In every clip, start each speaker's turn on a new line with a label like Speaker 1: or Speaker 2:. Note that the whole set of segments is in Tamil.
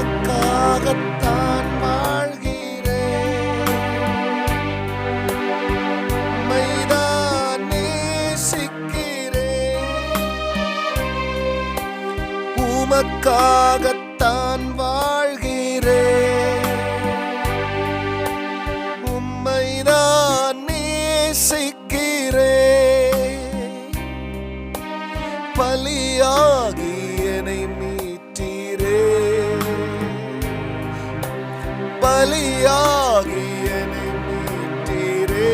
Speaker 1: உமக்காகத்தான் வாழ்கிறேன். உம்மைதான் நேசிக்கிறேன். உமக்காகத்தான் வாழ்கிறேன். உம்மைதான் நேசிக்கிறேன். பலியாகி என்னை மீட்டீரே. பலியாகி என்னை மீட்டீரே.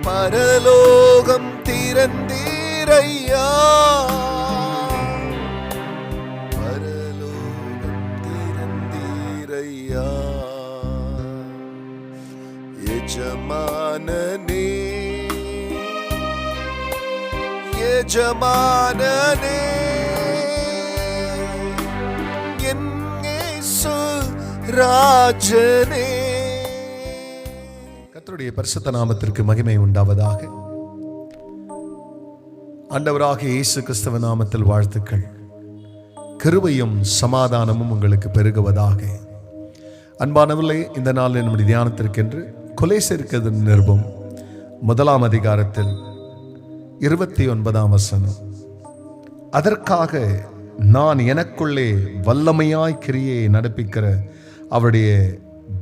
Speaker 1: பரலோகம் திறந்தீரையா. பரலோகம் திறந்தீரையா. எஜமானனே, எஜமானனே, என் இயேசு ராஜனே. கர்த்தருடைய பரிசுத்த நாமத்திற்கு மகிமை உண்டாவதாக. ஆண்டவராகிய இயேசு கிறிஸ்துவ நாமத்தில் வாழ்த்துக்கள். கிருபையும் சமாதானமும் உங்களுக்கு பெருகுவதாக. அன்பானவர்களே, இந்த நாள் நம்முடைய தியானத்திற்கென்று கொலோசியருக்கு நிருபம் 1 அதிகாரத்தில் 29 வசனம். அதற்காக நான் எனக்குள்ளே வல்லமையாய் கிரியை நடப்பிக்கிற அவருடைய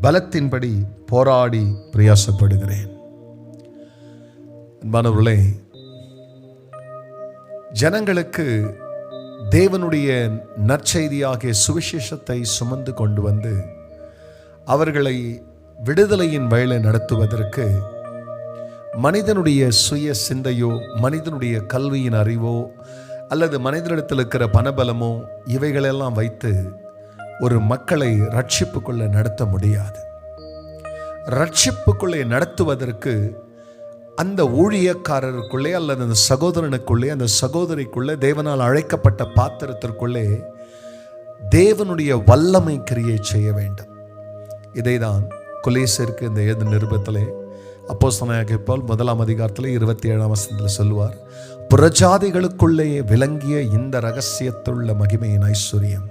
Speaker 1: பலத்தின்படி போராடி பிரயாசப்படுகிறேன். அன்பானவர்களே, ஜனங்களுக்கு தேவனுடைய நற்செய்தியாகிய சுவிசேஷத்தை சுமந்து கொண்டு வந்து அவர்களை விடுதலையின் வழியிலே நடத்துவதற்கு மனிதனுடைய சுய சிந்தையோ, மனிதனுடைய கல்வியின் அறிவோ, அல்லது மனிதனிடத்தில் இருக்கிற பணபலமோ இவைகளெல்லாம் வைத்து ஒரு மக்களை ரட்சிப்புக்குள்ளே நடத்த முடியாது. ரட்சிப்புக்குள்ளே நடத்துவதற்கு அந்த ஊழியக்காரருக்குள்ளே அல்லது அந்த சகோதரனுக்குள்ளே, அந்த சகோதரிக்குள்ளே, தேவனால் அழைக்கப்பட்ட பாத்திரத்திற்குள்ளே தேவனுடைய வல்லமை கிரியை செய்ய வேண்டும். இதைதான் கொலோசியருக்கு இந்த நிருபத்திலே அப்போஸ்தலனாகிய பவுல் 1 அதிகாரத்தில் 27 வசனத்தில் சொல்லுவார். புறஜாதிகளுக்குள்ளே விளங்கிய இந்த இரகசியத்துள்ள மகிமையின் ஐஸ்வர்யம்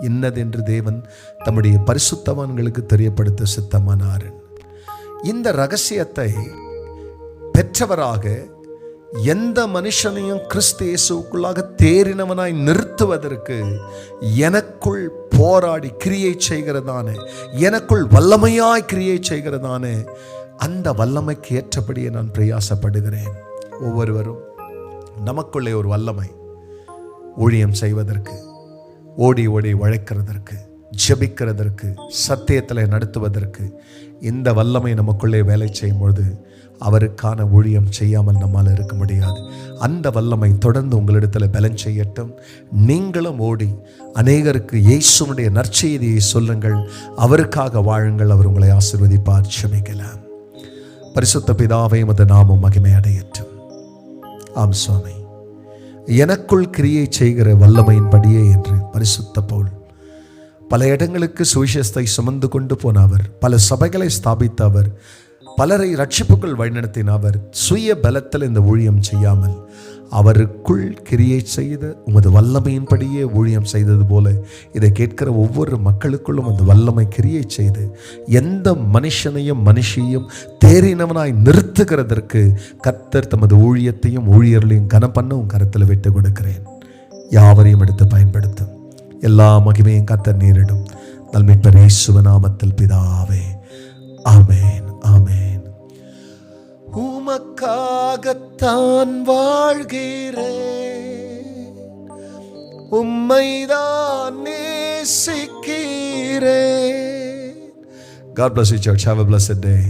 Speaker 1: இன்னதென்று தேவன் தம்முடைய பரிசுத்தவான்களுக்கு தெரியப்படுத்த சித்தமானார். இந்த இரகசியத்தை பெற்றவராக எந்த மனுஷனையும் கிறிஸ்து இயேசுவுக்குள்ளாக தேறினவனாய் நிறுத்துவதற்கு எனக்குள் போராடி கிரியை செய்கிறதான, எனக்குள் வல்லமையாய் கிரியை செய்கிறதான அந்த வல்லமைக்கு ஏற்றபடியே நான் பிரயாசப்படுகிறேன். ஒவ்வொருவரும் நமக்குள்ளே ஒரு வல்லமை, ஊழியம் செய்வதற்கு, ஓடி ஓடி உழைக்கிறதற்கு, ஜெபிக்கிறதற்கு, சத்தியத்தில் நடத்துவதற்கு இந்த வல்லமை நமக்குள்ளே வேலை செய்யும் பொழுது அவருக்கான ஊழியம் செய்யாமல் நம்மால் இருக்க முடியாது. அந்த வல்லமை தொடர்ந்து உங்களிடத்தில் பலன் செய்யட்டும். நீங்களும் ஓடி அநேகருக்கு இயேசுவுடைய நற்செய்தியை சொல்லுங்கள். அவருக்காக வாழுங்கள். அவர் உங்களை ஆசீர்வதிப்பார். ஜெபிக்கலாம். பரிசுத்த பிதாவே, உமது நாமம் மகிமை அடையட்டும். ஆம் சுவாமி, எனக்குள் கிரியை செய்கிற வல்லமையின்படியே என்று பரிசுத்த பவுல் பல இடங்களுக்கு சுவிசேஷத்தை சுமந்து கொண்டு போன அவர், பல சபைகளை ஸ்தாபித்த அவர், பலரை ரட்சிப்புக்குள் வழிநடத்தின அவர், சுய பலத்தில் இந்த ஊழியம் செய்யாமல் அவருக்குள் கிரியை செய்த உமது வல்லமையின்படியே ஊழியம் செய்தது போல இதை கேட்கிற ஒவ்வொரு மக்களுக்குள்ளும் அந்த வல்லமை கிரியை செய்து எந்த மனுஷனையும் மனுஷியையும் தேறினவனாய் நிறுத்துகிறதற்கு கர்த்தர் தமது ஊழியத்தையும் ஊழியர்களையும் கனப்பண்ணவும் கரத்தில் விட்டு கொடுக்கிறேன். யாவரையும் எடுத்து பயன்படுத்தும். எல்லா மகிமையும் கர்த்தர் நேரிடும். நல்மீட்பர் இயேசுவின் நாமத்தில் பிதாவே, ஆமென், ஆமென். உமக்காகத்தான் வாழ்கிறேன். உம்மைதான் நேசிக்கிறேன். God bless you, church. Have a blessed day.